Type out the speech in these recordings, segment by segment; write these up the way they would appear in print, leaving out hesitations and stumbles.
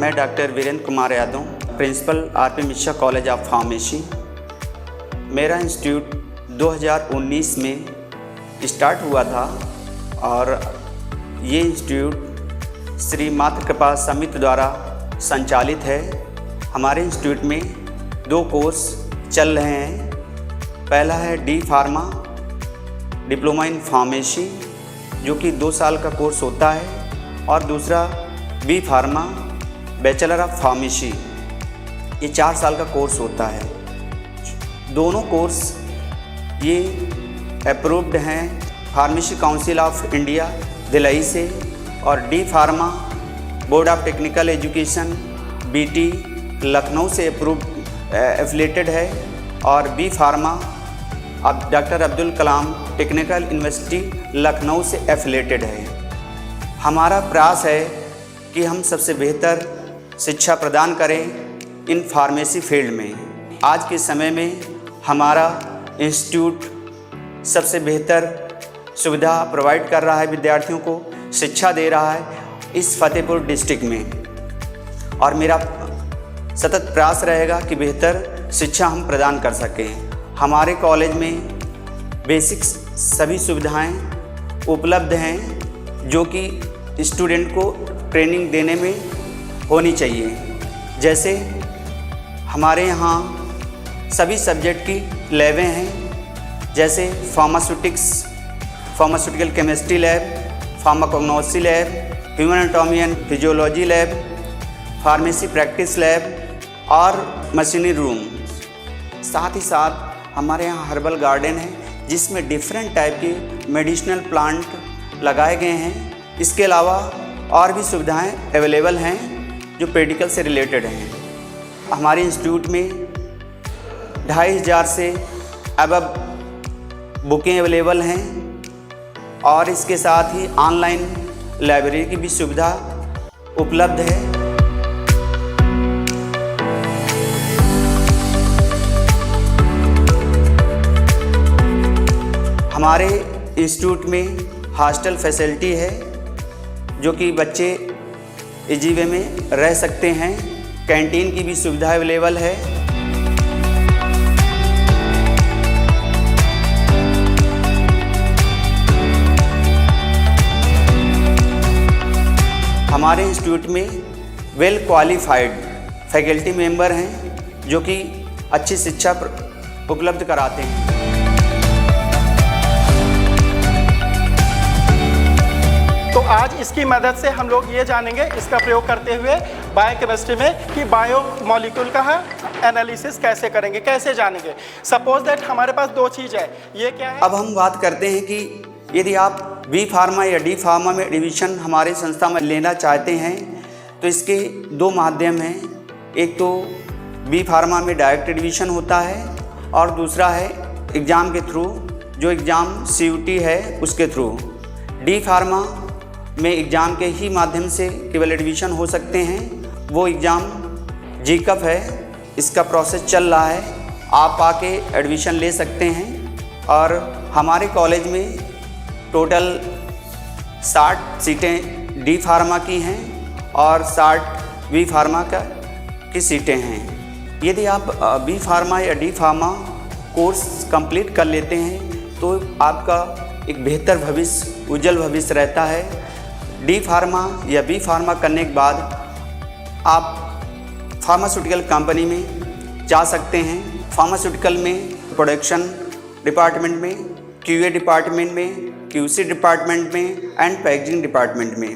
मैं doctor Virendra Kumar Yadav, principal R P. Mishra college of pharmacy. मेरा institute 2019 में स्टार्ट हुआ था और ये इंस्टीट्यूट श्री मातृ कृपा समिति द्वारा संचालित है। हमारे इंस्टीट्यूट में 2 कोर्स चल रहे हैं। पहला है D pharma diploma in pharmacy, जो कि 2 साल का कोर्स होता है, और दूसरा B pharma bachelor of pharmacy, ये 4 साल का कोर्स होता है। दोनों कोर्स ये अप्रूव्ड हैं pharmacy council of India Delhi से, और D pharma board of technical education BT Lucknow से अप्रूव्ड एफिलेटेड है, और बी फार्मा अब doctor Abdul Kalam technical university Lucknow से एफिलेटेड है। हमारा प्रयास है कि हम सबसे बेहतर शिक्षा प्रदान करें इन फार्मेसी फील्ड में। आज के समय में हमारा इंस्टीट्यूट सबसे बेहतर सुविधा प्रोवाइड कर रहा है, विद्यार्थियों को शिक्षा दे रहा है इस फतेहपुर डिस्ट्रिक्ट में, और मेरा सतत प्रयास रहेगा कि बेहतर शिक्षा हम प्रदान कर सकें। हमारे कॉलेज में बेसिक्स सभी सुविधाएं उपलब्ध हैं जो कि स्टूडेंट को ट्रेनिंग देने में होनी चाहिए। जैसे हमारे यहाँ सभी सब्जेक्ट की लैबें हैं, जैसे pharmaceutical chemistry lab, pharmacognosy lab, human anatomy and physiology lab, pharmacy practice lab और मशीनरी रूम। साथ ही साथ हमारे यहाँ हर्बल गार्डन है जिसमें डिफरेंट टाइप के मेडिसिनल प्लांट लगाए गए हैं। इसके अलावा और भी सुविधाएं अवेलेबल हैं जो मेडिकल से रिलेटेड हैं। हमारे इंस्टीट्यूट में 2500 से अबव बुकें अवेलेबल हैं, और इसके साथ ही ऑनलाइन लाइब्रेरी की भी सुविधा उपलब्ध है। हमारे इंस्टीट्यूट में हॉस्टल फैसिलिटी है जो कि बच्चे इजी वे में रह सकते हैं। कैंटीन की भी सुविधा अवेलेबल है। हमारे इंस्टीट्यूट में वेल क्वालिफाइड फैकल्टी मेंबर हैं जो कि अच्छी शिक्षा उपलब्ध कराते हैं। तो आज इसकी मदद से हम लोग ये जानेंगे, इसका प्रयोग करते हुए बायोकेमिस्ट्री में, कि बायो मॉलिक्यूल का एनालिसिस कैसे करेंगे, कैसे जानेंगे। सपोज दैट हमारे पास 2 चीज़ है, ये क्या है। अब हम बात करते हैं कि यदि आप बी फार्मा या डी फार्मा में एडमिशन हमारे संस्था में लेना चाहते हैं तो इसके 2 माध्यम हैं। एक तो बी फार्मा में डायरेक्ट एडमिशन होता है, और दूसरा है एग्ज़ाम के थ्रू, जो एग्ज़ाम CUT है उसके थ्रू। डी फार्मा में एग्ज़ाम के ही माध्यम से केवल एडमिशन हो सकते हैं। वो एग्ज़ाम GCUP है, इसका प्रोसेस चल रहा है। आप आके एडमिशन ले सकते हैं, और हमारे कॉलेज में टोटल 60 सीटें डी फार्मा की हैं और 60 बी फार्मा की सीटें हैं। यदि आप बी फार्मा या डी फार्मा कोर्स कंप्लीट कर लेते हैं तो आपका एक बेहतर भविष्य, उज्जवल भविष्य रहता है। डी फार्मा या बी फार्मा करने के बाद आप फार्मास्यूटिकल कंपनी में जा सकते हैं। फार्मास्यूटिकल में प्रोडक्शन डिपार्टमेंट में, QA डिपार्टमेंट में, QC डिपार्टमेंट में एंड पैकेजिंग डिपार्टमेंट में।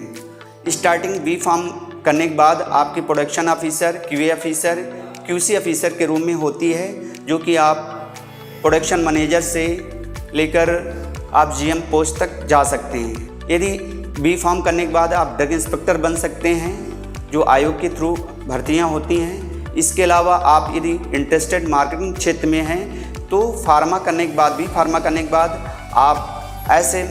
स्टार्टिंग बी फार्म करने के बाद आपकी production officer, QA officer, QC officer के रूम में होती है, जो कि आप प्रोडक्शन मैनेजर से लेकर आप GM पोस्ट तक जा सकते हैं। यदि बी फार्म करने के बाद आप ड्रग इंस्पेक्टर बन सकते हैं, जो आयोग के थ्रू भर्तियां होती हैं। इसके अलावा आप यदि इंटरेस्टेड मार्केटिंग क्षेत्र में हैं तो फार्मा करने के बाद, बी फार्मा करने के बाद आप ऐसे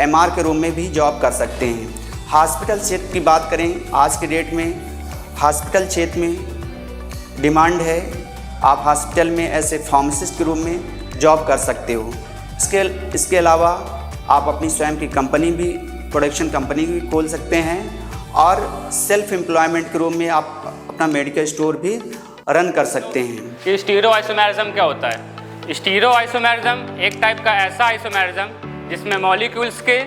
MR के रूम में भी जॉब कर सकते हैं। हॉस्पिटल क्षेत्र की बात करें, आज के डेट में हॉस्पिटल क्षेत्र में डिमांड है। आप हॉस्पिटल में ऐसे फार्मासिस्ट के रूम में जॉब कर सकते हो। इसके अलावा आप अपनी स्वयं की कंपनी भी, प्रोडक्शन कंपनी भी खोल सकते हैं, और सेल्फ एम्प्लॉयमेंट के रूप में आप अपना मेडिकल स्टोर भी रन कर सकते हैं। कि स्टीरियोआइसोमेरिज्म क्या होता है? स्टीरियोआइसोमेरिज्म एक टाइप का ऐसा आइसोमेरिज्म जिसमें मॉलिक्यूल्स के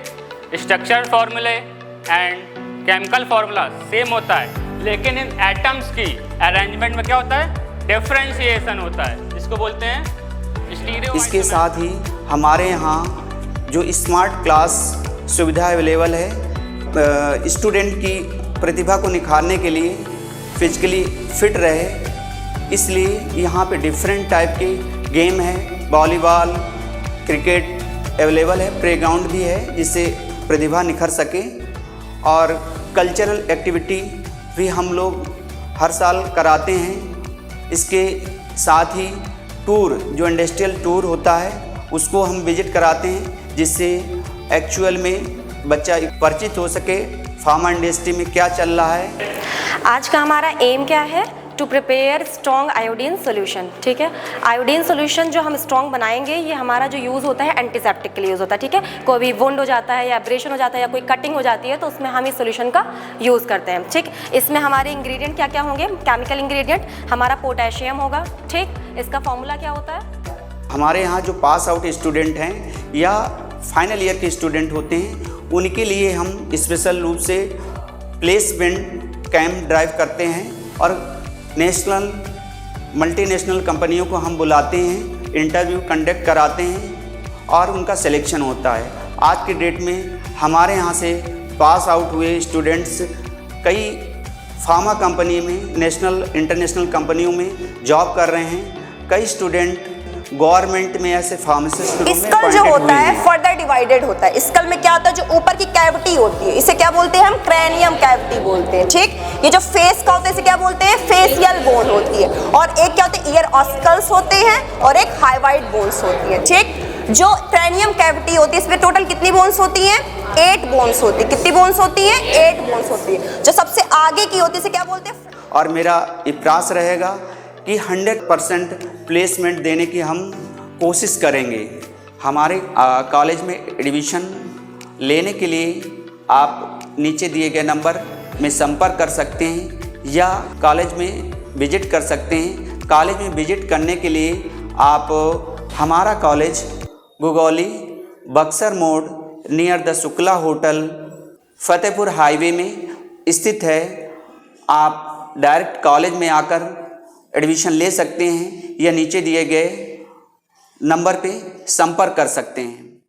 स्ट्रक्चर फार्मूले एंड केमिकल फार्मूला सेम होता है, लेकिन इन एटम्स की अरेंजमेंट में क्या होता है? डिफरेंशिएशन होता है, जिसको बोलते हैं स्टीरियो। इसके साथ ही हमारे यहाँ जो स्मार्ट क्लास सुविधा अवेलेबल है, स्टूडेंट की प्रतिभा को निखारने के लिए फिजिकली फिट रहे, इसलिए यहाँ पे डिफरेंट टाइप के गेम है, वॉलीबॉल, क्रिकेट अवेलेबल है, प्लेग्राउंड भी है जिससे प्रतिभा निखर सके। और कल्चरल एक्टिविटी भी हम लोग हर साल कराते हैं। इसके साथ ही टूर, जो इंडस्ट्रियल टूर होता है उसको हम विजिट कराते हैं, जिससे एक्चुअल में बच्चा परिचित हो सके फार्मा इंडस्ट्री में क्या चल रहा है। आज का हमारा एम क्या है? To prepare strong iodine solution. ठीक है, आयोडीन सोल्यूशन जो हम स्ट्रॉन्ग बनाएंगे, ये हमारा जो यूज़ होता है एंटीसेप्टिक के लिए यूज़ होता है। ठीक है, कोई भी वुंड हो जाता है या एब्रेशन हो जाता है या कोई कटिंग हो जाती है तो उसमें हम इस सोल्यूशन का यूज़ करते हैं। ठीक, इसमें हमारे इंग्रेडिएंट क्या क्या होंगे? केमिकल इंग्रेडिएंट हमारा पोटेशियम होगा। ठीक, इसका फॉर्मूला क्या होता है? हमारे यहाँ जो पास आउट स्टूडेंट हैं या फाइनल ईयर के स्टूडेंट होते हैं, उनके लिए हम स्पेशल रूप से प्लेसमेंट कैंप ड्राइव करते हैं और नेशनल मल्टीनेशनल कंपनियों को हम बुलाते हैं, इंटरव्यू कंडक्ट कराते हैं और उनका सिलेक्शन होता है। आज की डेट में हमारे यहाँ से पास आउट हुए स्टूडेंट्स कई फार्मा कंपनी में, नेशनल इंटरनेशनल कंपनियों में जॉब कर रहे हैं। कई स्टूडेंट गवर्नमेंट में ऐसे फार्मासिस्ट के रूप में स्कल जो होता है फर्दर डिवाइडेड होता है। स्कल में क्या होता है? जो ऊपर की कैविटी होती है, इसे क्या बोलते हैं हम? क्रैनियम कैविटी बोलते हैं। ठीक, ये जो फेस का होता है इसे क्या बोलते हैं? फेशियल बोन होती है। और एक क्या होते हैं? ईयर ऑस्कल्स होते हैं और एक हाइवाइड बोन्स होती है। ठीक, जो क्रैनियम कैविटी होती है इसमें टोटल कितनी बोन्स होती हैं? 8 बोन्स होती है। कितनी बोन्स होती हैं? 8 बोन्स होती है। जो सबसे आगे की होती है इसे क्या बोलते हैं? और मेरा प्रयास रहेगा कि 100% प्लेसमेंट देने की हम कोशिश करेंगे। हमारे कॉलेज में एडमिशन लेने के लिए आप नीचे दिए गए नंबर में संपर्क कर सकते हैं या कॉलेज में विजिट कर सकते हैं। कॉलेज में विजिट करने के लिए आप हमारा कॉलेज गुगौली बक्सर मोड़ near the Shukla hotel Fatehpur highway में स्थित है। आप डायरेक्ट कॉलेज में आकर एडमिशन ले सकते हैं या नीचे दिए गए नंबर पे संपर्क कर सकते हैं।